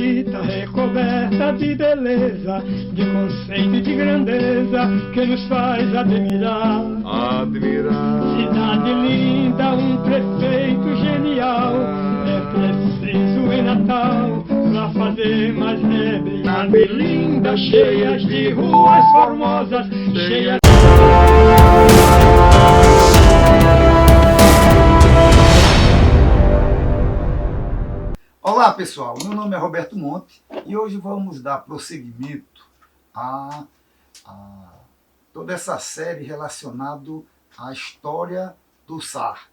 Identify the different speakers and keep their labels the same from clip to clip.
Speaker 1: bonita, recoberta de beleza, de conceito e de grandeza, que nos faz admirar. Cidade linda, um prefeito genial, é preciso em Natal pra fazer mais brilhar. Cidade linda, cheia de ruas formosas, cheia
Speaker 2: Olá pessoal, meu nome é Roberto Monte e hoje vamos dar prosseguimento a toda essa série relacionada à história do SAR,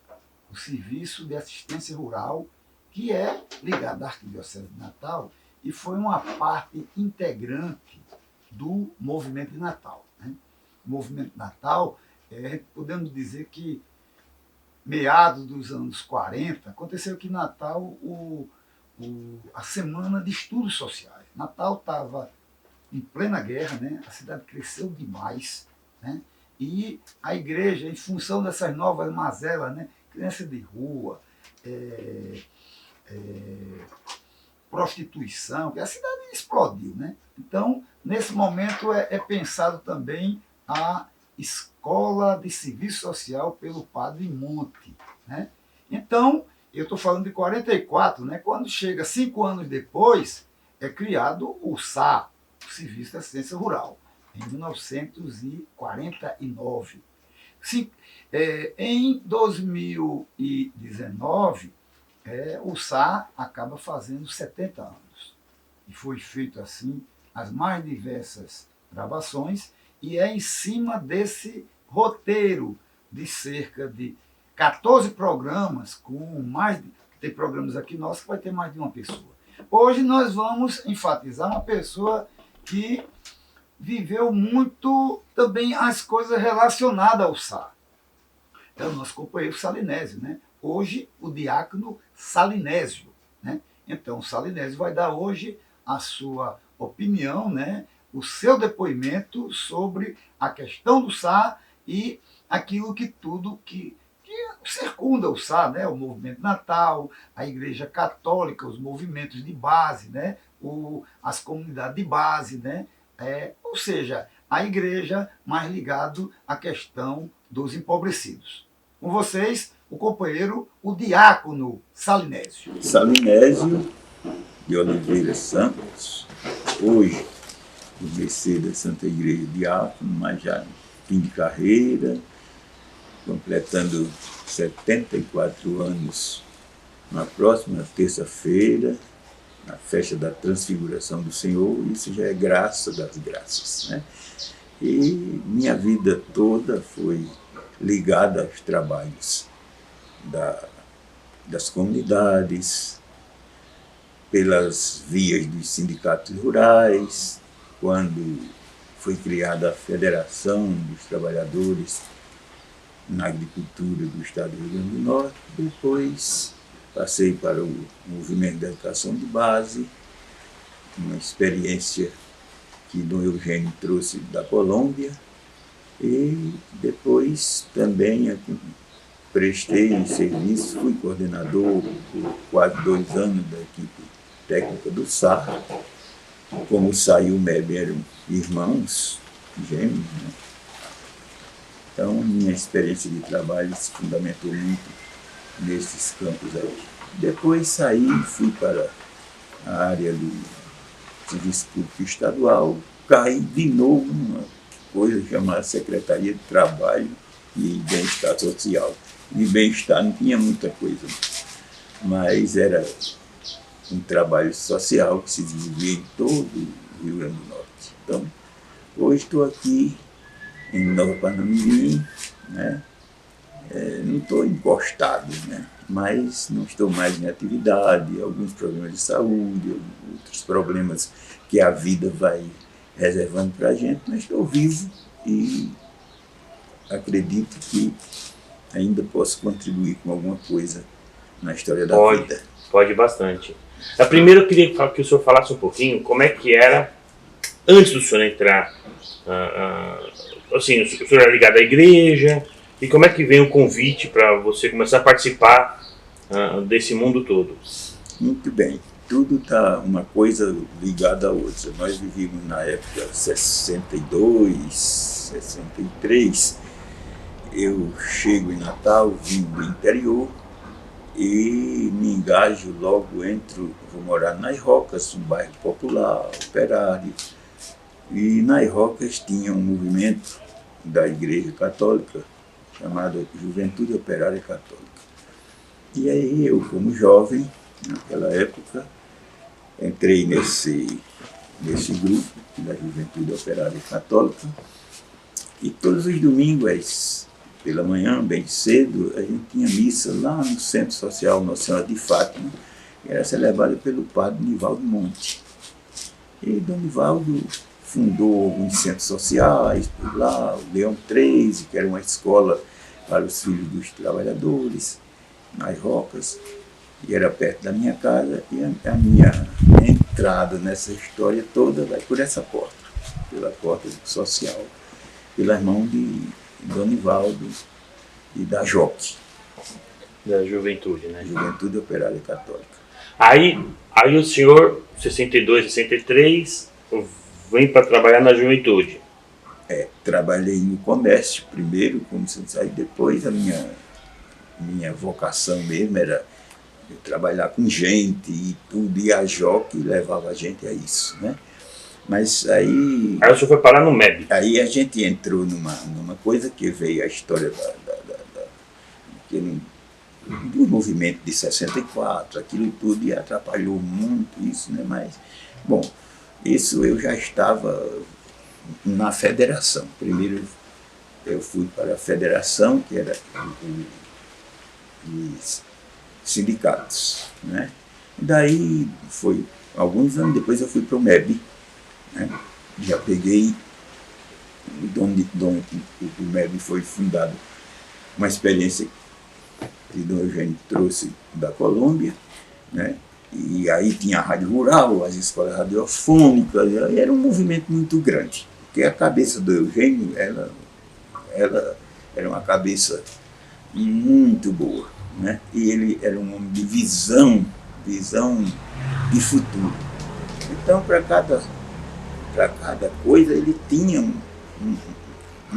Speaker 2: o Serviço de Assistência Rural, que é ligado à Arquidiocese de Natal e foi uma parte integrante do Movimento de Natal, né? O Movimento de Natal, podemos dizer que meados dos anos 40, aconteceu que em Natal a Semana de Estudos Sociais. Natal estava em plena guerra, né? A cidade cresceu demais, né? E a igreja, em função dessas novas mazelas, né? Criança de rua, prostituição, que a cidade explodiu, né? Então, nesse momento é pensado também a Escola de Serviço Social pelo Padre Monte, né? Então, eu estou falando de 44, né? Quando chega 5 anos depois, é criado o SAR, o Serviço de Assistência Rural, em 1949. Em 2019, o SAR acaba fazendo 70 anos. E foi feito assim as mais diversas gravações, e é em cima desse roteiro de cerca de 14 programas, com mais de... Tem programas aqui nossos que vai ter mais de uma pessoa. Hoje nós vamos enfatizar uma pessoa que viveu muito também as coisas relacionadas ao SAR. É o nosso companheiro Salinésio, né? Hoje o diácono Salinésio, né? Então o Salinésio vai dar hoje a sua opinião, né? O seu depoimento sobre a questão do SAR e aquilo que tudo que circunda o SAR, né? O Movimento Natal, a Igreja Católica, os movimentos de base, né? As comunidades de base, né? Ou seja, a igreja mais ligado à questão dos empobrecidos. Com vocês, o companheiro, o diácono Salinésio.
Speaker 3: Salinésio de Oliveira Santos, hoje, o BC da Santa Igreja Diácono, mas já no fim de carreira, completando 74 anos na próxima terça-feira, na festa da Transfiguração do Senhor. Isso já é graça das graças, né? E minha vida toda foi ligada aos trabalhos das comunidades, pelas vias dos sindicatos rurais, quando foi criada a Federação dos Trabalhadores na Agricultura do Estado do Rio Grande do Norte. Depois passei para o Movimento da Educação de Base, uma experiência que Dom Eugênio trouxe da Colômbia, e depois também prestei serviço, fui coordenador por quase 2 anos da equipe técnica do SAR. Como saiu o MEB, eram irmãos gêmeos, né? Então, minha experiência de trabalho se fundamentou muito nesses campos aí. Depois saí, fui para a área do Serviço Público Estadual, caí de novo numa coisa chamada Secretaria de Trabalho e Bem-Estar Social. E bem-estar não tinha muita coisa, mas era um trabalho social que se desenvolvia em todo o Rio Grande do Norte. Então, hoje estou aqui em Nova Parnamirim, né? Não estou encostado, né? Mas não estou mais em atividade, alguns problemas de saúde, outros problemas que a vida vai reservando para a gente, mas estou vivo e acredito que ainda posso contribuir com alguma coisa na história da vida.
Speaker 4: Pode bastante. Primeiro eu queria que o senhor falasse um pouquinho como é que era antes do senhor entrar. Assim, o senhor era ligado à igreja, e como é que vem o convite para você começar a participar desse mundo todo?
Speaker 3: Muito bem. tudo está uma coisa ligada à outra. Nós vivíamos na época 62, 63. Eu chego em Natal, vim do interior e me engajo logo, vou morar nas Rocas, um bairro popular, operário. E nas Rocas tinha um movimento da Igreja Católica chamado Juventude Operária Católica. E aí eu, como jovem, naquela época, entrei nesse grupo da Juventude Operária Católica e todos os domingos, pela manhã, bem cedo, a gente tinha missa lá no Centro Social Nossa Senhora de Fátima, que era celebrada pelo padre Nivaldo Monte. E Dom Nivaldo fundou alguns centros sociais por lá, o Leão 13, que era uma escola para os filhos dos trabalhadores, nas Rocas, e era perto da minha casa, e a minha entrada nessa história toda vai por essa porta, pela porta social, pelas mãos de Donivaldo e da JOC.
Speaker 4: Da juventude, né?
Speaker 3: Juventude Operária Católica.
Speaker 4: Aí o senhor, 62, 63, vem para trabalhar na juventude.
Speaker 3: Trabalhei no comércio primeiro, como você sabe, depois a minha vocação mesmo era trabalhar com gente e tudo, e a JOC levava a gente a isso, né? Mas aí
Speaker 4: o senhor foi parar no MEB.
Speaker 3: Aí a gente entrou numa coisa que veio a história do movimento de 64, aquilo tudo, e atrapalhou muito isso, né? Mas, bom, isso eu já estava na federação. Primeiro eu fui para a federação, que era os sindicatos, né? Daí foi alguns anos depois eu fui para o MEB, né? Já peguei, o MEB foi fundado, uma experiência que Dom Eugênio trouxe da Colômbia, né? E aí tinha a rádio rural, as escolas radiofônicas, era um movimento muito grande, porque a cabeça do Eugênio, ela era uma cabeça muito boa, né? E ele era um homem de visão de futuro. Então, para cada coisa, ele tinha um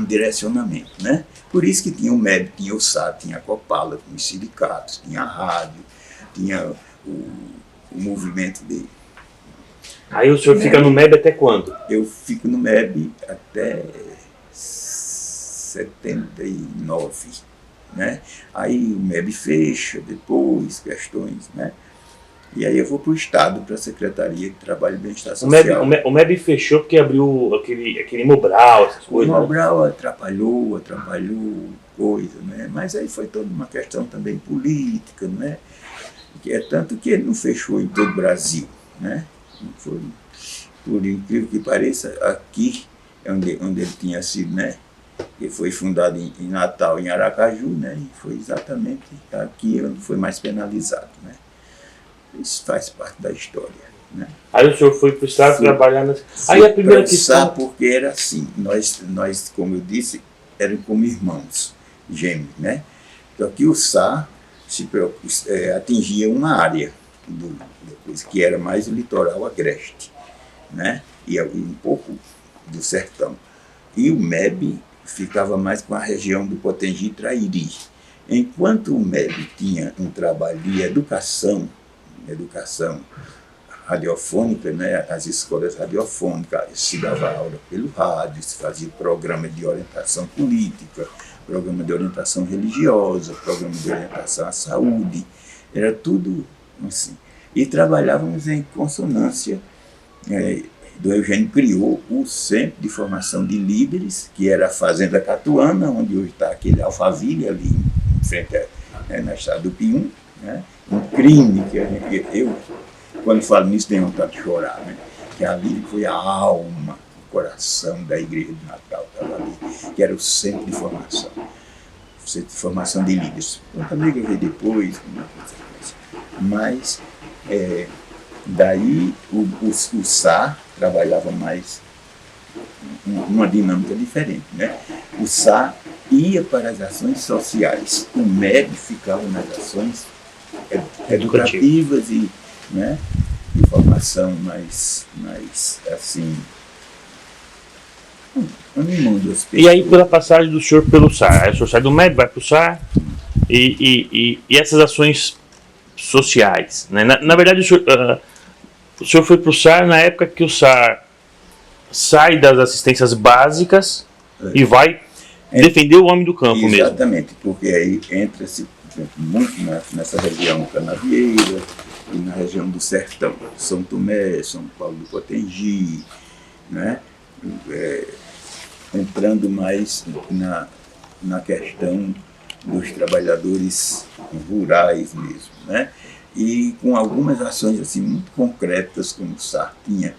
Speaker 3: direcionamento, né? Por isso que tinha o MEB, tinha o SAD, tinha a Copala, tinha os sindicatos, tinha a rádio, tinha o movimento de...
Speaker 4: Aí o senhor fica no MEB até quando?
Speaker 3: Eu fico no MEB até 79, né? Aí o MEB fecha depois, questões, né? E aí eu vou para o Estado, para a Secretaria de Trabalho e Bem-Estar Social.
Speaker 4: O MEB fechou porque abriu aquele Mobral, essas coisas.
Speaker 3: O Mobral atrapalhou coisa, né? Mas aí foi toda uma questão também política, né? Que é tanto que ele não fechou em todo o Brasil, né? Foi, por incrível que pareça, aqui onde ele tinha sido, né? Que foi fundado em Natal, em Aracaju, né? E foi exatamente aqui onde foi mais penalizado, né? Isso faz parte da história, né?
Speaker 4: Aí o senhor foi para o Estado trabalhar nas... Aí a primeira questão...
Speaker 3: Porque era assim, nós, como eu disse, eram como irmãos gêmeos, né? Então aqui o SA atingia uma área que era mais o litoral agreste, né? E um pouco do sertão. E o MEB ficava mais com a região do Potengi e Trairi. Enquanto o MEB tinha um trabalho de educação radiofônica, né? As escolas radiofônicas, se dava aula pelo rádio, se fazia programa de orientação política, programa de orientação religiosa, programa de orientação à saúde, era tudo assim. E trabalhávamos em consonância. Do Eugênio criou o Centro de Formação de Líderes, que era a Fazenda Catuana, onde hoje está aquele Alphaville, ali em frente na estrada do Pium, né? Um crime que eu, quando falo nisso, tenho vontade de chorar, né? Que ali foi a alma, o coração da Igreja de Natal, estava ali, que era o Centro de Formação. O Centro de Formação de Líderes. Eu também gravei depois, mas daí o SA trabalhava mais uma dinâmica diferente, né? O SA ia para as ações sociais, o MEB ficava nas ações educativas, e, né? de formação mais assim, animando as pessoas.
Speaker 4: E aí, pela passagem do senhor pelo SAR, aí o senhor sai do médico, vai para o SAR, e essas ações sociais, né? Na verdade, o senhor foi para o SAR na época que o SAR sai das assistências básicas e vai defender o homem do campo mesmo.
Speaker 3: Exatamente, porque aí entra-se muito nessa região canavieira e na região do sertão, São Tomé, São Paulo do Potengi, né? Entrando mais na questão dos trabalhadores rurais mesmo, né? E com algumas ações assim, muito concretas, como o SAR tinha,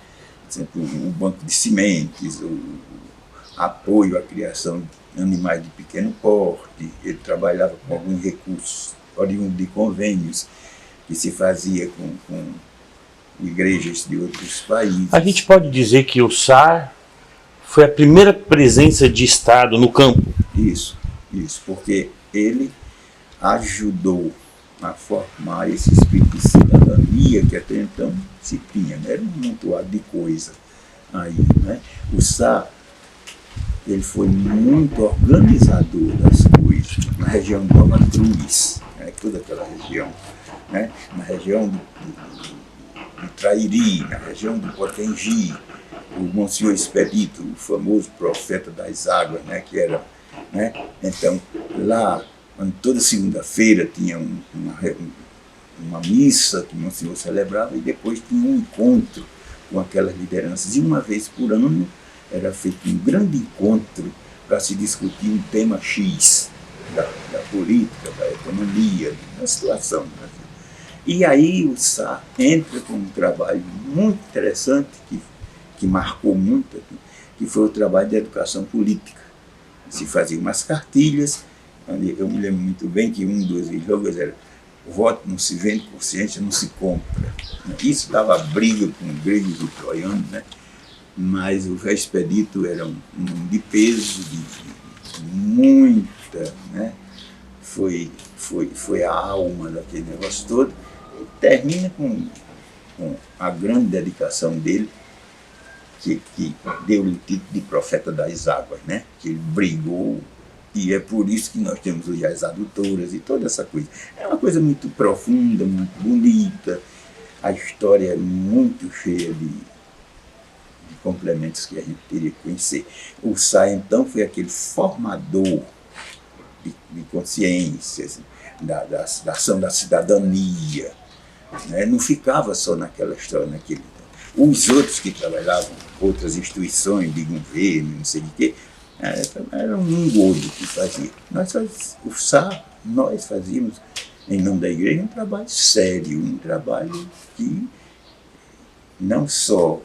Speaker 3: por exemplo, o banco de sementes, o apoio à criação de animais de pequeno porte. Ele trabalhava com alguns recursos oriundos de convênios que se fazia com igrejas de outros países.
Speaker 4: A gente pode dizer que o SAR foi a primeira presença de Estado no campo?
Speaker 3: Isso, porque ele ajudou a formar esse espírito de cidadania que até então se tinha, né? Era um montoado de coisa aí, né? O SAR, ele foi muito organizador das coisas na região de Nova Cruz, né? Toda aquela região, né? Na região do Trairi, na região do Potengi, o Monsenhor Expedito, o famoso profeta das águas, né? Que era, né? Então, lá, toda segunda-feira tinha uma missa que o Monsenhor celebrava e depois tinha um encontro com aquelas lideranças. E uma vez por ano era feito um grande encontro para se discutir um tema X da política, da economia, da situação do Brasil. E aí o SAR entra com um trabalho muito interessante que marcou muito, que foi o trabalho de educação política. Se faziam umas cartilhas. Eu me lembro muito bem que um dos slogans era: voto não se vende, consciência não se compra. Isso dava briga com gregos e troianos, né? Mas o Expedito era um de peso, de muita, né? Foi a alma daquele negócio todo. E termina com a grande dedicação dele, que deu-lhe o título de profeta das águas, né? Que ele brigou. E é por isso que nós temos hoje as adutoras e toda essa coisa. É uma coisa muito profunda, muito bonita. A história é muito cheia de complementos que a gente teria que conhecer. O SAR, então, foi aquele formador de consciências, da ação da cidadania. Né? Não ficava só naquela história, naquele... Os outros que trabalhavam, outras instituições de governo, não sei o quê, era um engodo que fazia. O SAR, nós fazíamos, em nome da igreja, um trabalho sério, um trabalho que não só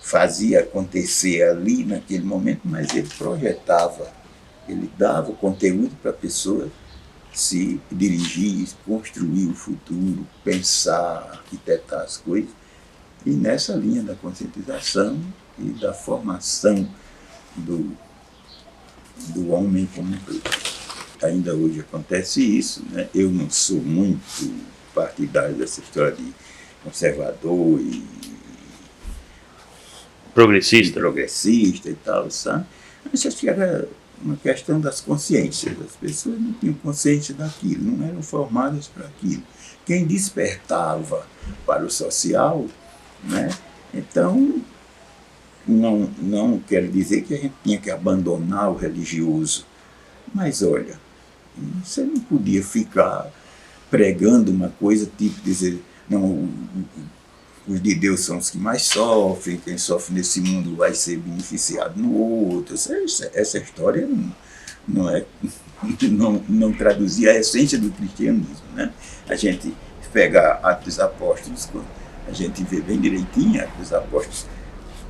Speaker 3: fazia acontecer ali naquele momento, mas ele projetava, ele dava o conteúdo para a pessoa se dirigir, construir o futuro, pensar, arquitetar as coisas. E nessa linha da conscientização e da formação do homem como um todo. Ainda hoje acontece isso, né? Eu não sou muito partidário dessa história de conservador e progressista e tal, sabe? Mas acho que era uma questão das consciências. As pessoas não tinham consciência daquilo, não eram formadas para aquilo. Quem despertava para o social, né? Então, não quero dizer que a gente tinha que abandonar o religioso, mas olha, você não podia ficar pregando uma coisa tipo dizer, não, os de Deus são os que mais sofrem, quem sofre nesse mundo vai ser beneficiado no outro. Essa história não traduzia a essência do cristianismo, né? A gente pega Atos dos Apóstolos, a gente vê bem direitinho Atos dos Apóstolos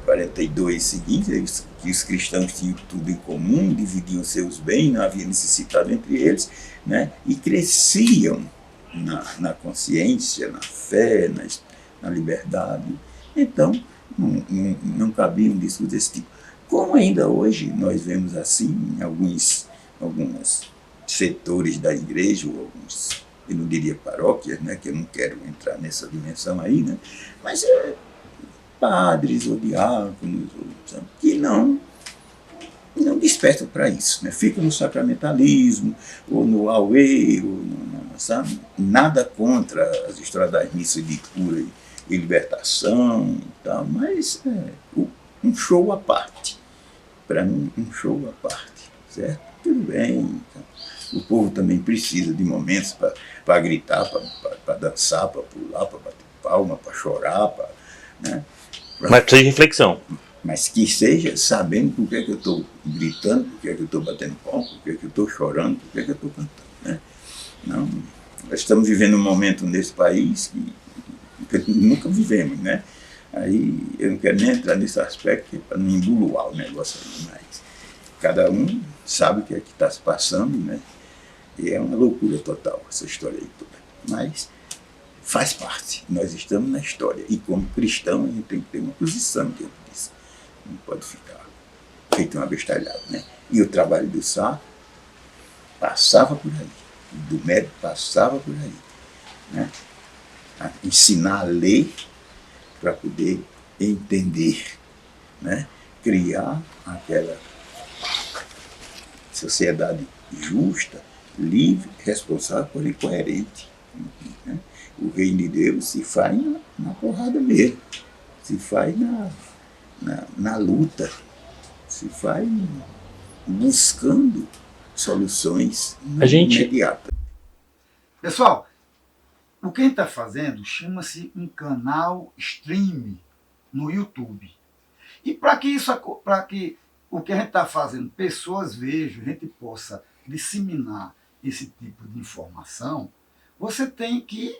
Speaker 3: 42 seguintes, que os cristãos tinham tudo em comum, dividiam seus bens, não havia necessidade entre eles, né? E cresciam na consciência, na fé, na liberdade. Então, não cabia um discurso desse tipo. Como ainda hoje nós vemos assim em alguns setores da igreja, ou alguns eu não diria paróquias, né, que eu não quero entrar nessa dimensão aí, né, mas padres ou diáconos que não despertam para isso, né? Ficam no sacramentalismo, ou no auê, ou sabe? Nada contra as histórias das missas de cura e libertação, e tal, mas um show à parte. Para mim, um show à parte, certo? Tudo bem. Então, o povo também precisa de momentos para gritar, para dançar, para pular, para bater palma, para chorar, né?
Speaker 4: Mas precisa de reflexão.
Speaker 3: Mas que seja sabendo por que eu estou gritando, por que eu estou batendo palma, por que eu estou chorando, por que eu estou cantando, né? Não, nós estamos vivendo um momento nesse país que nunca vivemos, né? Aí eu não quero nem entrar nesse aspecto para não embuluar o negócio aí, mas cada um sabe o que é que está se passando, né? E é uma loucura total essa história aí toda. Mas faz parte, nós estamos na história e como cristão a gente tem que ter uma posição dentro disso. Não pode ficar feito uma bestalhada, né? E o trabalho do Sá passava por aí, do médico passava por aí, né? A ensinar a ler para poder entender, né? Criar aquela sociedade justa, livre, responsável, porém coerente, né? O reino de Deus se faz na porrada mesmo, se faz na luta, se faz buscando soluções imediatas.
Speaker 2: Pessoal, o que a gente está fazendo chama-se um canal stream no YouTube. E para que o que a gente está fazendo, pessoas vejam, a gente possa disseminar esse tipo de informação, você tem que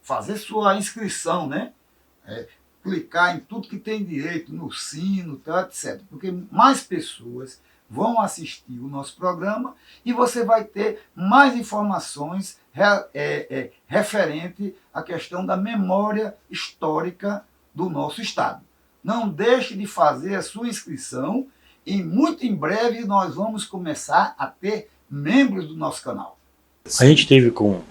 Speaker 2: fazer sua inscrição, né? Clicar em tudo que tem direito, no sino, tá, etc. Porque mais pessoas vão assistir o nosso programa e você vai ter mais informações referente à questão da memória histórica do nosso Estado. Não deixe de fazer a sua inscrição e muito em breve nós vamos começar a ter membros do nosso canal.
Speaker 4: A gente teve com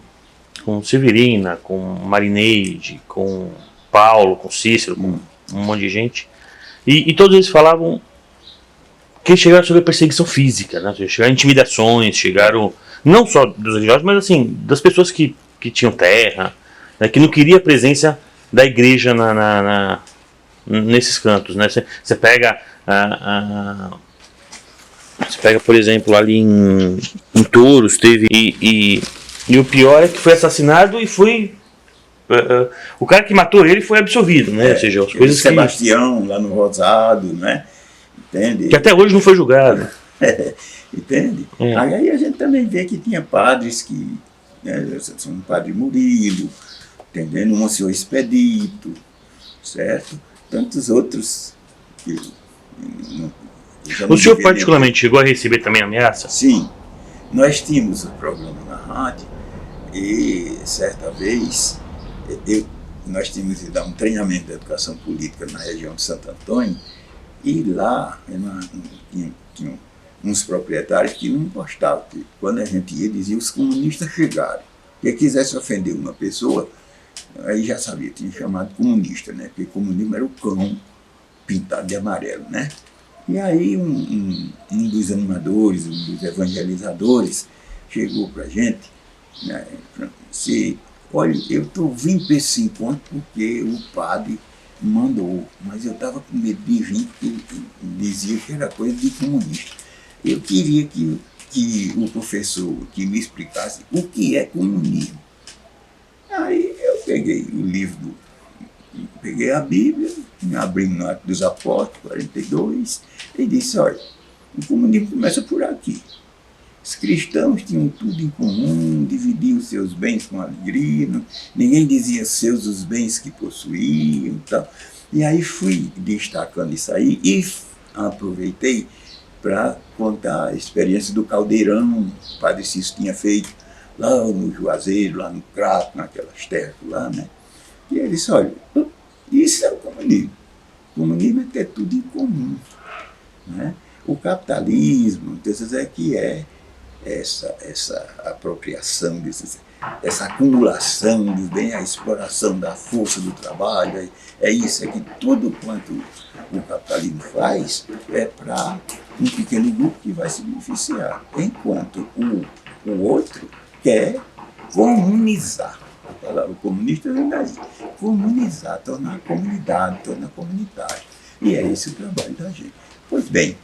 Speaker 4: Severina, com Marineide, com Paulo, com Cícero, com um monte de gente. E todos eles falavam que chegaram sobre a perseguição física, né? Chegaram intimidações, chegaram não só dos religiosos, mas assim, das pessoas que tinham terra, né? Que não queria a presença da igreja nesses cantos, né? Você pega por exemplo, ali em Touros, teve e o pior é que foi assassinado e foi o cara que matou ele foi absolvido, né? Ou seja, as coisas
Speaker 3: Sebastião lá no Rosado, né? Entende?
Speaker 4: Que até hoje não foi julgado.
Speaker 3: Entende? Aí a gente também vê que tinha padres que, né, um padre Murilo, entendendo? Um senhor Expedito, certo? Tantos outros que
Speaker 4: o senhor particularmente chegou a receber também ameaça?
Speaker 3: Sim. Nós tínhamos um programa na rádio e certa vez nós tínhamos de dar um treinamento de educação política na região de Santo Antônio e lá tinha uns proprietários que não gostavam. Quando a gente ia, dizia os comunistas chegaram. Quem quisesse ofender uma pessoa, aí já sabia, tinha chamado comunista, né? Porque comunismo era o cão pintado de amarelo, né? E aí um dos animadores, um dos evangelizadores, chegou para a gente, né, olha, eu estou vindo para esse encontro porque o padre mandou, mas eu estava com medo de vir, porque dizia que era coisa de comunista. Eu queria que o professor que me explicasse o que é comunismo. Aí eu peguei o livro, peguei a Bíblia, abri no Atos dos Apóstolos, 42, e disse, olha, o comunismo começa por aqui. Os cristãos tinham tudo em comum, dividiam seus bens com alegria, ninguém dizia seus os bens que possuíam e tal. E aí fui destacando isso aí e aproveitei para contar a experiência do caldeirão que o Padre Cícero tinha feito lá no Juazeiro, lá no Crato, naquelas terras lá, né? E ele disse, olha, isso é o comunismo. O comunismo é ter tudo em comum, né? O capitalismo, então, é que é essa apropriação, essa acumulação dos bens, a exploração da força do trabalho, é isso, é que tudo quanto o capitalismo faz é para um pequeno grupo que vai se beneficiar, enquanto o outro quer comunizar. A palavra comunista vem daí. Comunizar, tornar a comunidade, tornar comunitário. E é esse o trabalho da gente. Pois bem,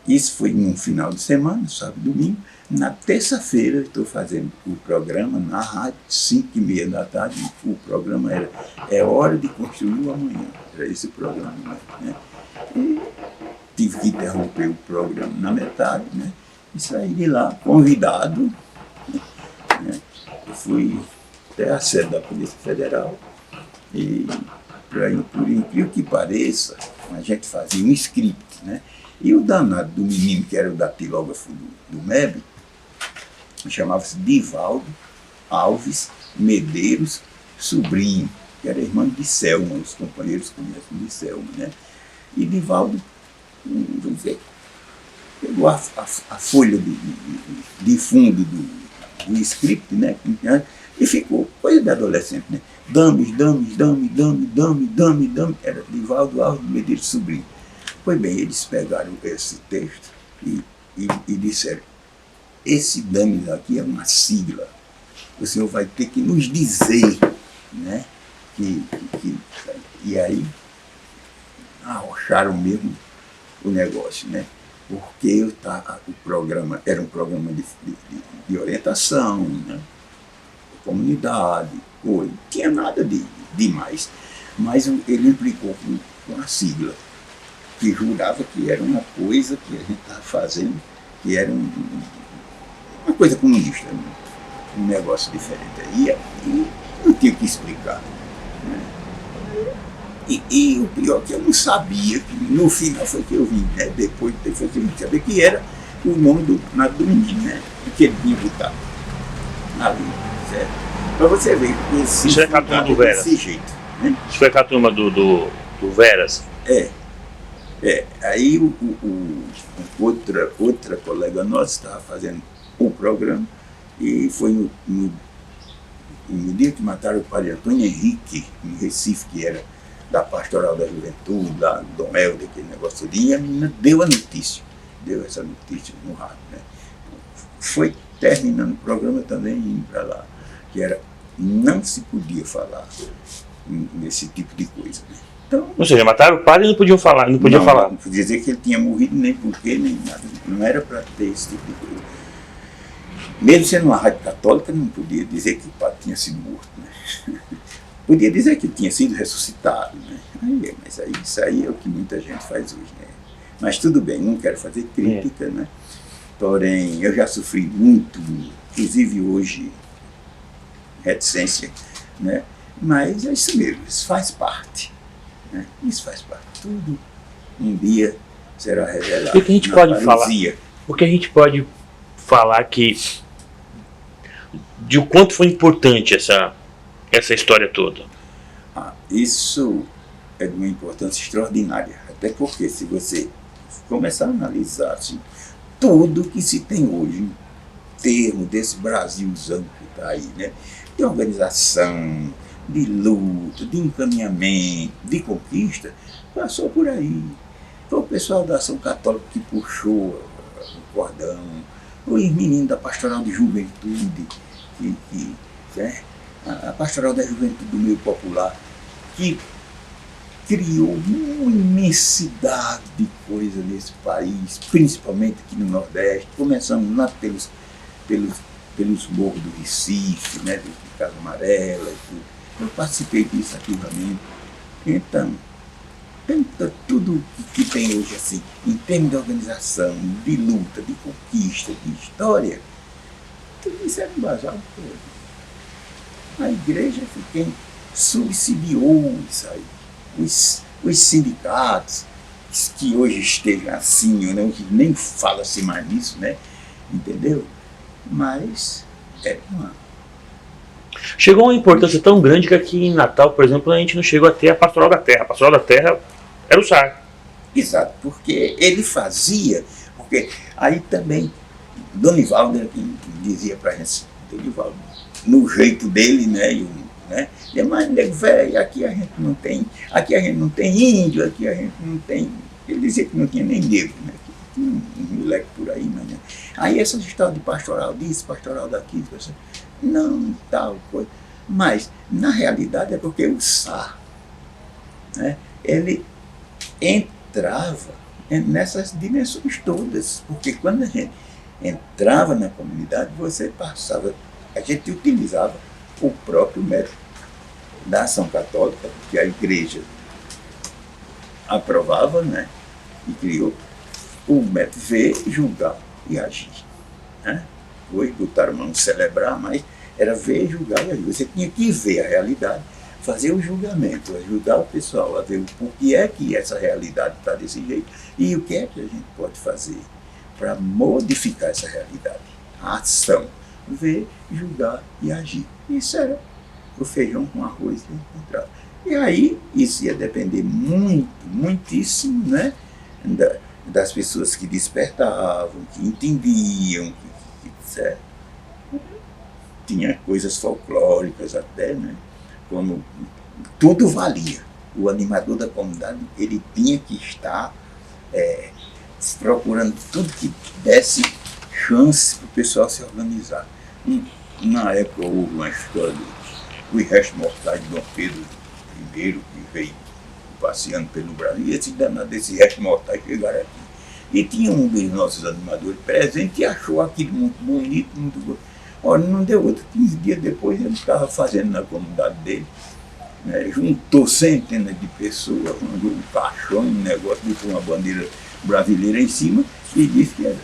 Speaker 3: isso foi num final de semana, sábado e domingo. Na terça-feira eu estou fazendo o programa na rádio, 5h30 da tarde. O programa era É Hora de Construir o Amanhã. Era esse o programa. Né? E tive que interromper o programa na metade, né? E saí de lá convidado. Né? Eu fui até a sede da Polícia Federal e, por incrível que pareça, a gente fazia um script, né? E o danado do menino, que era o datilógrafo do MEB, chamava-se Divaldo Alves Medeiros Sobrinho, que era irmão de Selma, os companheiros conhecem de Selma, né? E Divaldo, vamos dizer, pegou a folha de fundo do script, né? E ficou, coisa de adolescente, né? Dame, era Divaldo Alves Medeiros Sobrinho. Pois bem, eles pegaram esse texto e disseram: esse dames aqui é uma sigla, o senhor vai ter que nos dizer, né? E aí arrocharam mesmo o negócio, né? Porque o programa era um programa de orientação, né? Comunidade, não tinha nada demais, mas ele implicou com a sigla, que jurava que era uma coisa que a gente estava fazendo, que era uma coisa comunista, um negócio diferente. E eu tinha que explicar. Né? E o pior é que eu não sabia, que no final foi que eu vi, né? Depois foi que eu sabia que era o nome do menino, né? Que ele tinha botado ali, certo? Para você ver,
Speaker 4: isso é com a turma do Veras.
Speaker 3: Desse jeito, né?
Speaker 4: Isso foi com a turma do Veras.
Speaker 3: Aí outra colega nossa estava fazendo o programa e foi no dia que mataram o padre Antônio Henrique, em Recife, que era da Pastoral da Juventude, lá do Dom Helder, aquele negócio ali, e a menina deu essa notícia no rádio. Né? Foi terminando o programa também indo para lá, que era, não se podia falar nesse tipo de coisa. Né? Então,
Speaker 4: ou seja, mataram o padre e não podiam falar, não podia falar.
Speaker 3: Não podia dizer que ele tinha morrido, nem porquê, nem nada. Não era para ter esse tipo de coisa. Mesmo sendo uma rádio católica, não podia dizer que o padre tinha sido morto. Né? Podia dizer que ele tinha sido ressuscitado. Né? Mas isso aí é o que muita gente faz hoje. Né? Mas tudo bem, não quero fazer crítica, né? Porém, eu já sofri muito, inclusive hoje, reticência, né? Mas é isso mesmo, isso faz parte. Né? Isso faz parte. Tudo um dia será revelado.
Speaker 4: O que a gente pode falar? O que a gente pode falar que de o quanto foi importante essa história toda?
Speaker 3: Isso é de uma importância extraordinária. Até porque se você começar a analisar assim, tudo que se tem hoje em termos desse Brasilzão que está aí, né? De organização, de luta, de encaminhamento, de conquista, passou por aí. Foi o pessoal da Ação Católica que puxou o cordão, os meninos da Pastoral de Juventude, né? A Pastoral da Juventude do Meio Popular, que criou uma imensidade de coisa nesse país, principalmente aqui no Nordeste. Começamos lá pelos morros do Recife, né? De Casa Amarela e tudo. Eu participei disso ativamente. Então, tudo que tem hoje, assim, em termos de organização, de luta, de conquista, de história, tudo isso era embasado por a igreja foi quem subsidiou isso aí. Os sindicatos, que hoje estejam assim, ou não, que nem fala-se mais nisso, né? Entendeu? Mas é uma...
Speaker 4: Chegou uma importância tão grande que aqui em Natal, por exemplo, a gente não chegou a ter a Pastoral da Terra. A Pastoral da Terra era o SAR.
Speaker 3: Exato, porque ele fazia, porque aí também Donivaldo era quem dizia para a gente, Donivaldo, no jeito dele, né? Né? Mas, nego velho, aqui a gente não tem índio, aqui a gente não tem. Ele dizia que não tinha nem negro, né? Tinha um moleque por aí, mas né? Aí essas histórias de pastoral disso, pastoral daquilo, não, tal coisa. Mas, na realidade, é porque o Sá, né? Ele entrava nessas dimensões todas, porque quando a gente entrava na comunidade, você passava, a gente utilizava o próprio método da ação católica, porque a igreja aprovava, né, e criou o método ver, julgar e agir. Né? Hoje botaram não celebrar, mas era ver, julgar e agir. Você tinha que ver a realidade, fazer o julgamento, ajudar o pessoal a ver o que é que essa realidade está desse jeito e o que é que a gente pode fazer para modificar essa realidade. A ação, ver, julgar e agir. Isso era o feijão com arroz que encontrava. E aí, isso ia depender muitíssimo, né, das pessoas que despertavam, que entendiam, certo? Tinha coisas folclóricas até, né, como tudo valia. O animador da comunidade, ele tinha que estar procurando tudo que desse chance para o pessoal se organizar. Na época houve uma história dos restos mortais de Dom Pedro I, que veio passeando pelo Brasil, e esses restos mortais chegaram aqui. E tinha um dos nossos animadores presente e achou aquilo muito bonito, muito gostoso. Olha, não deu outro, 15 dias depois ele estava fazendo na comunidade dele, né, juntou centenas de pessoas, um caixão, um negócio, botou uma bandeira brasileira em cima e disse que era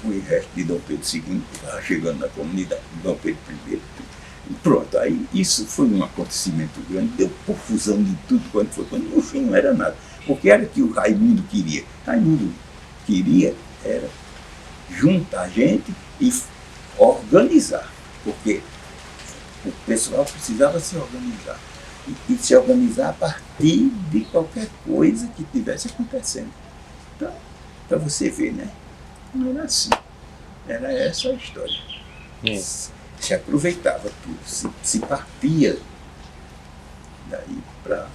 Speaker 3: o resto de Dom Pedro II, que estava chegando na comunidade, Dom Pedro I. E pronto, aí isso foi um acontecimento grande, deu confusão de tudo quanto foi, quando no fim não era nada, porque era o que o Raimundo queria. Raimundo queria era juntar gente e organizar, porque o pessoal precisava se organizar. E se organizar a partir de qualquer coisa que estivesse acontecendo. Então, para você ver, né? Não era assim. Era essa a história. Se aproveitava tudo, se partia daí para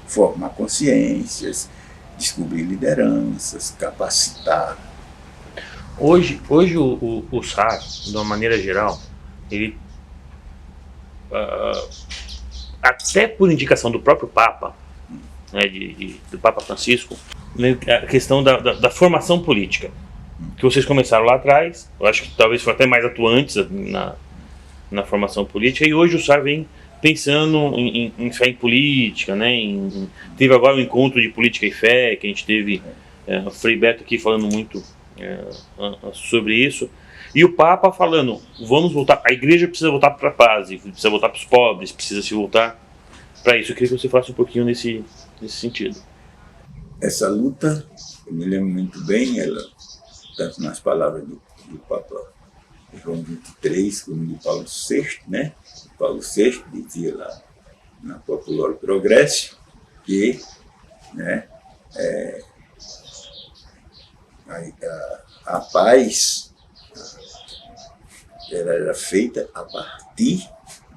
Speaker 3: formar consciências, descobrir lideranças, capacitar.
Speaker 4: Hoje o SAR, de uma maneira geral, ele, até por indicação do próprio Papa, né, do Papa Francisco, né, a questão da formação política, que vocês começaram lá atrás, eu acho que talvez foram até mais atuantes na formação política, e hoje o SAR vem pensando em fé em política, né, teve agora um encontro de política e fé, que a gente teve o Frei Beto aqui falando muito sobre isso, e o Papa falando, vamos voltar, a igreja precisa voltar para a paz, precisa voltar para os pobres, precisa se voltar para isso. Eu queria que você falasse um pouquinho nesse sentido.
Speaker 3: Essa luta, eu me lembro muito bem, ela, tanto nas palavras do Papa João XXIII como de Paulo VI, né? Paulo VI dizia lá na Popular Progresso que, né, a paz ela era feita a partir,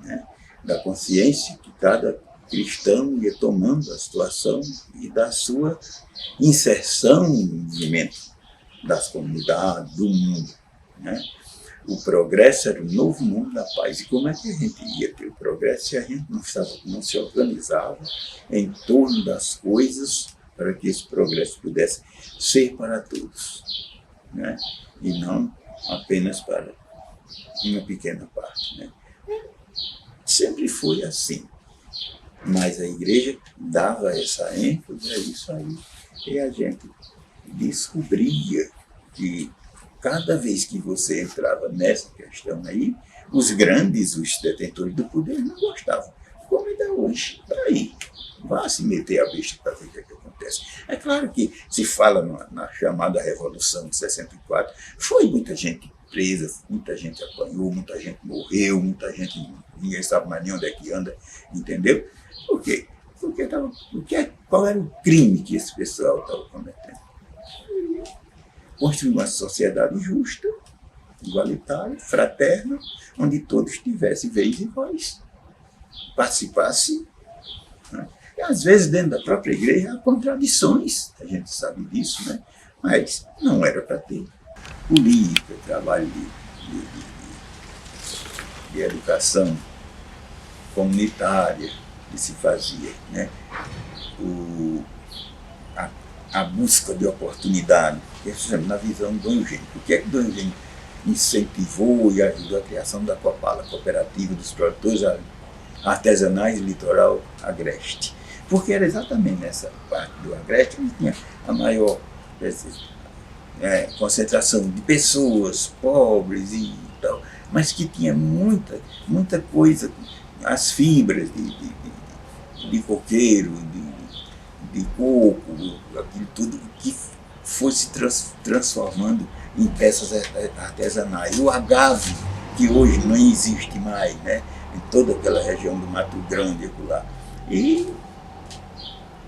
Speaker 3: né, da consciência que cada cristão ia tomando a situação e da sua inserção no movimento das comunidades, do mundo, né? O progresso era o novo mundo da paz. E como é que a gente ia ter o progresso se a gente não se organizava em torno das coisas para que esse progresso pudesse ser para todos, né? E não apenas para uma pequena parte, né? Sempre foi assim, mas a igreja dava essa ênfase a isso aí, e a gente descobria que cada vez que você entrava nessa questão aí, os grandes, os detentores do poder não gostavam, como ainda hoje. Aí, vá se meter a besta para ver o que acontece. É claro que se fala na chamada Revolução de 64, foi muita gente presa, muita gente apanhou, muita gente morreu, muita gente, ninguém sabe mais nem onde é que anda, entendeu? Por quê? Qual era o crime que esse pessoal estava cometendo? construir uma sociedade justa, igualitária, fraterna, onde todos tivessem vez e voz, participassem. Né? E às vezes dentro da própria igreja há contradições, a gente sabe disso, né? Mas não era para ter. Política, trabalho de educação comunitária que se fazia, né? A busca de oportunidade, na visão do Dom Eugênio. O que é que o Dom Eugênio incentivou e ajudou a criação da Copala, Cooperativa dos Produtores Artesanais do Litoral Agreste? Porque era exatamente nessa parte do Agreste que tinha a maior concentração de pessoas pobres e tal, mas que tinha muita coisa, as fibras de coqueiro, de coco, aquilo tudo que foi se transformando em peças artesanais. O agave, que hoje não existe mais, né? Em toda aquela região do Mato Grande, lá. E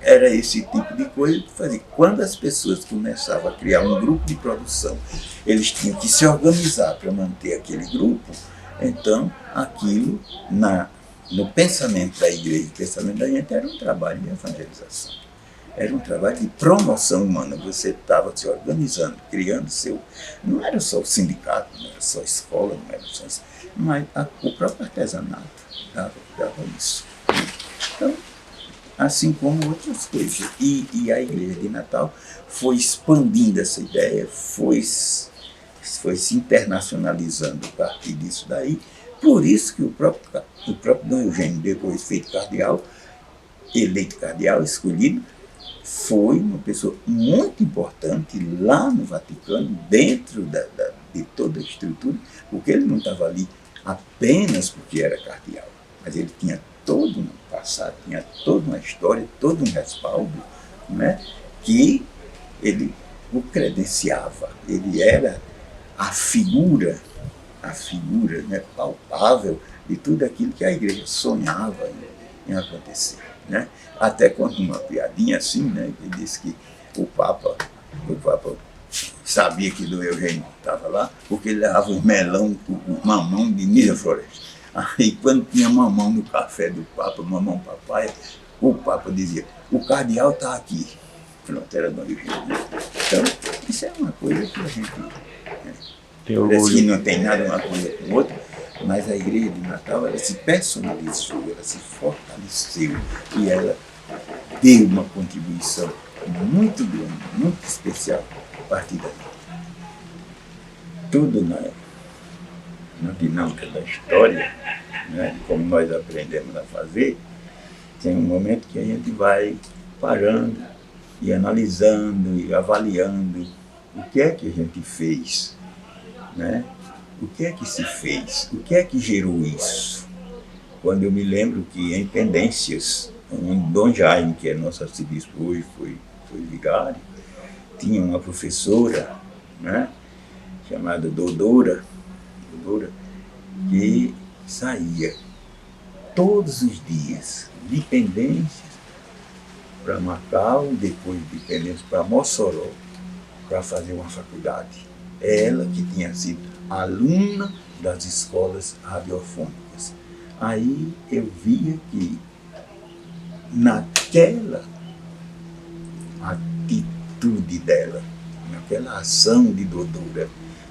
Speaker 3: era esse tipo de coisa que fazia. Quando as pessoas começavam a criar um grupo de produção, eles tinham que se organizar para manter aquele grupo. Então, aquilo, no pensamento da igreja, no pensamento da gente, era um trabalho de evangelização. Era um trabalho de promoção humana. Você estava se organizando, criando seu... Não era só o sindicato, não era só a escola, não era só... Mas o próprio artesanato dava isso. Então, assim como outras coisas. E a Igreja de Natal foi expandindo essa ideia, foi se internacionalizando a partir disso daí. Por isso que o próprio Dom Eugênio, depois feito cardeal, eleito cardeal, escolhido, foi uma pessoa muito importante lá no Vaticano, dentro de toda a estrutura, porque ele não estava ali apenas porque era cardeal, mas ele tinha todo um passado, tinha toda uma história, todo um respaldo, né, que ele o credenciava. Ele era a figura, né, palpável de tudo aquilo que a igreja sonhava em acontecer. Né? Até quando uma piadinha assim, né, que disse que o Papa sabia que Dom Eugênio estava lá, porque ele levava o mamão de Nisa Floresta. Aí quando tinha mamão no café do Papa, mamão papaya, o Papa dizia, o cardeal está aqui. Pronto, era Dom Eugênio. Então, isso é uma coisa que a gente... Parece que não tem nada uma coisa com outra, mas a Igreja de Natal, ela se personalizou, ela se fortaleceu e ela deu uma contribuição muito grande, muito especial a partir daí. Tudo na dinâmica da história, né, como nós aprendemos a fazer, tem um momento que a gente vai parando e analisando e avaliando o que é que a gente fez, né? O que é que se fez? O que é que gerou isso? Quando eu me lembro que em Pendências, Dom Jaime, que é nosso arcebispo hoje, foi vigário, tinha uma professora, né, chamada Dodora, que saía todos os dias de Pendências para Macau, depois de Pendências para Mossoró, para fazer uma faculdade. Ela que tinha sido aluna das escolas radiofônicas. Aí eu via que naquela atitude dela, naquela ação de Dodora,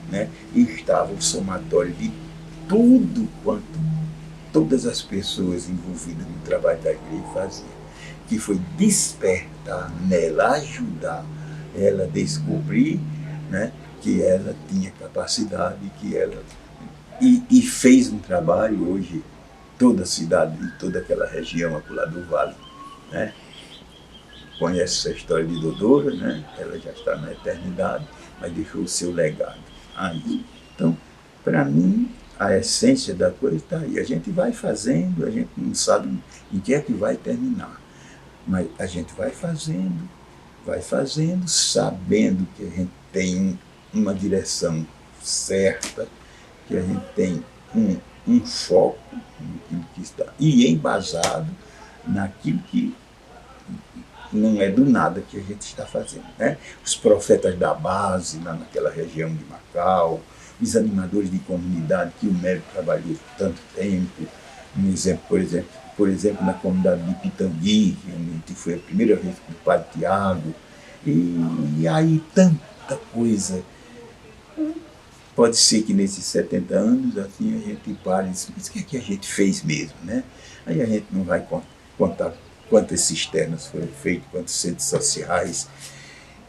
Speaker 3: né, estava o somatório de tudo quanto todas as pessoas envolvidas no trabalho da igreja faziam, que foi despertar nela, ajudar ela a descobrir, né, que ela tinha capacidade, que ela... E fez um trabalho hoje, toda a cidade e toda aquela região acolá do Vale, né, conhece essa história de Dodora, né, ela já está na eternidade, mas deixou o seu legado aí. Então, para mim, a essência da coisa está aí. A gente vai fazendo, a gente não sabe em que é que vai terminar, mas a gente vai fazendo, sabendo que a gente tem uma direção certa, que a gente tem um foco naquilo que está, e embasado naquilo que não é do nada que a gente está fazendo, né? Os profetas da base, lá naquela região de Macau, os animadores de comunidade que o médico trabalhou tanto tempo, um exemplo, por exemplo, na comunidade de Pitangui, que foi a primeira vez com o Padre Tiago, e aí tanta coisa. Pode ser que nesses 70 anos, assim, a gente pare e diz, mas o que é que a gente fez mesmo, né? Aí a gente não vai contar quantas cisternas foram feitas, quantos centros sociais,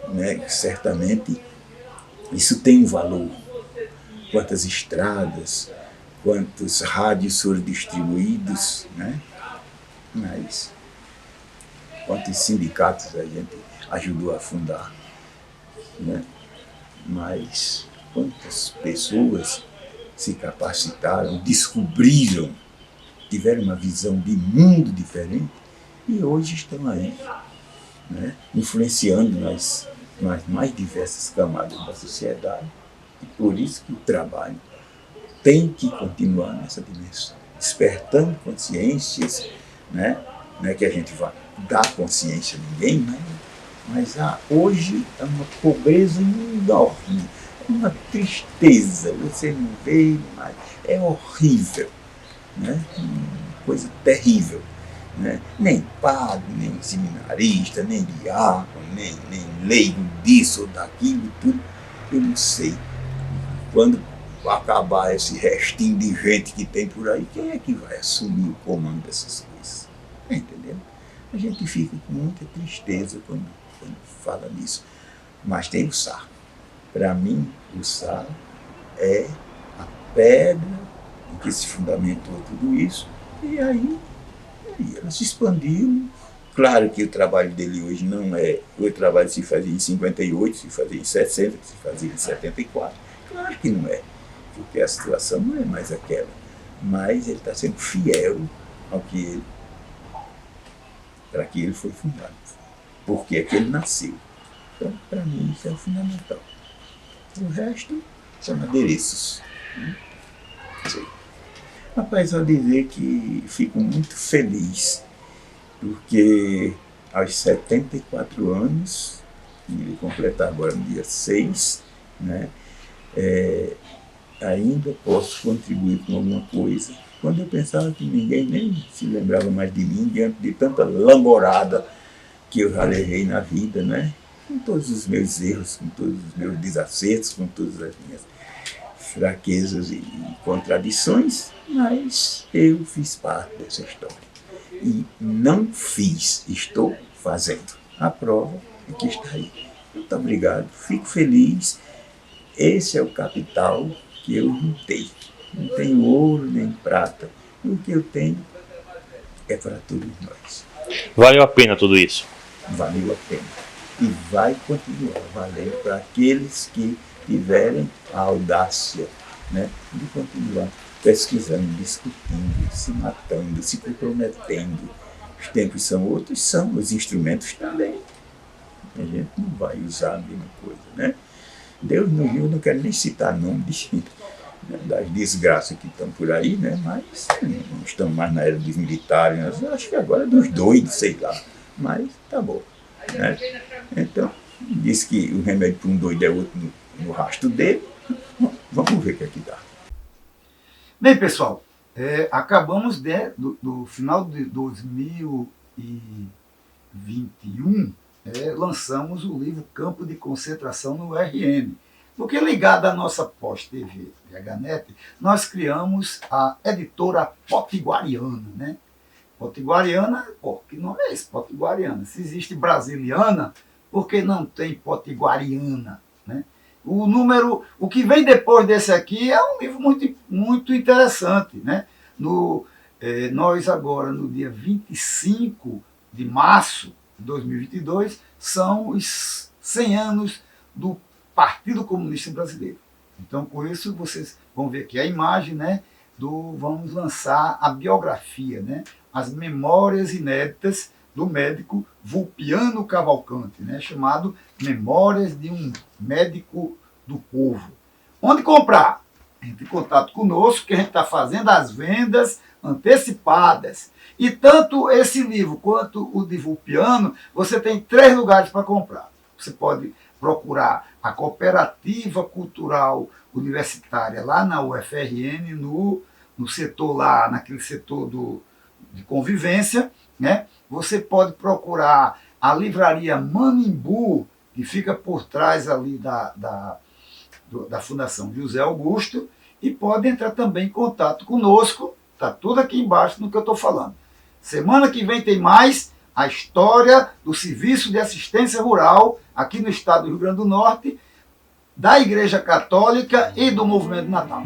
Speaker 3: né? Certamente isso tem um valor. Quantas estradas, quantos rádios foram distribuídos, né? Mas quantos sindicatos a gente ajudou a fundar, né? Mas quantas pessoas se capacitaram, descobriram, tiveram uma visão de mundo diferente e hoje estão aí, né? Influenciando nas mais diversas camadas da sociedade. E por isso que o trabalho tem que continuar nessa dimensão, despertando consciências, né? Não é que a gente vá dar consciência a ninguém, né? Mas hoje é uma pobreza enorme, uma tristeza, você não vê, mas é horrível, né? Uma coisa terrível, né? Nem padre, nem seminarista, nem diácono, nem leigo disso ou daquilo, tudo, eu não sei. Quando acabar esse restinho de gente que tem por aí, quem é que vai assumir o comando dessas coisas? Entendeu? A gente fica com muita tristeza quando fala nisso. Mas tem o Sá. Para mim, o Sá é a pedra em que se fundamentou tudo isso. E aí ela se expandiu. Claro que o trabalho dele hoje não é... O trabalho se fazia em 58, se fazia em 60, se fazia em 74. Claro que não é, porque a situação não é mais aquela. Mas ele está sendo fiel ao que ele... para que ele foi fundado. Porque é que ele nasceu. Então, para mim, isso é o fundamental. O resto são adereços. Rapaz, ao dizer que fico muito feliz, porque aos 74 anos, ele completar agora no dia 6, né, ainda posso contribuir com alguma coisa. Quando eu pensava que ninguém nem se lembrava mais de mim, diante de tanta lamborada que eu já levei na vida, né? Com todos os meus erros, com todos os meus desacertos, com todas as minhas fraquezas e contradições, mas eu fiz parte dessa história. E não fiz, estou fazendo. A prova é que está aí. Muito obrigado, fico feliz. Esse é o capital que eu juntei. Não tenho ouro nem prata. O que eu tenho é para todos nós.
Speaker 4: Valeu a pena tudo isso?
Speaker 3: Valeu a pena. E vai continuar valendo para aqueles que tiverem a audácia, né, de continuar pesquisando, discutindo, se matando, se comprometendo. Os tempos são outros, são os instrumentos também. A gente não vai usar a mesma coisa, né? Deus nos livre, eu não quero nem citar nome das desgraças que estão por aí, né? Mas não estamos mais na era dos militares, eu acho que agora é dos doidos, sei lá. Mas tá bom, né? Então, diz que o remédio para um doido é outro no rastro dele. Vamos ver o que é que dá.
Speaker 2: Bem, pessoal, acabamos do final de 2021, lançamos o livro Campo de Concentração no RN. Porque ligado à nossa pós-TV VHNet, nós criamos a editora Potiguariana, né? Potiguariana, que nome é esse? Potiguariana. Se existe brasiliana, por que não tem potiguariana, né? O que vem depois desse aqui é um livro muito, muito interessante, né? Nós agora, no dia 25 de março de 2022, são os 100 anos do Partido Comunista Brasileiro. Então, por isso, vocês vão ver aqui a imagem, né, vamos lançar a biografia, né, as memórias inéditas do médico Vulpiano Cavalcante, né, chamado Memórias de um Médico do Povo. Onde comprar? entre em contato conosco, que a gente está fazendo as vendas antecipadas. E tanto esse livro quanto o de Vulpiano, você tem 3 lugares para comprar. Você pode procurar a Cooperativa Cultural Universitária lá na UFRN, no setor lá, naquele setor de convivência, né? Você pode procurar a livraria Manimbu, que fica por trás ali da Fundação José Augusto, e pode entrar também em contato conosco, está tudo aqui embaixo no que eu estou falando. Semana que vem tem mais a história do Serviço de Assistência Rural aqui no estado do Rio Grande do Norte, da Igreja Católica e do Movimento Natal.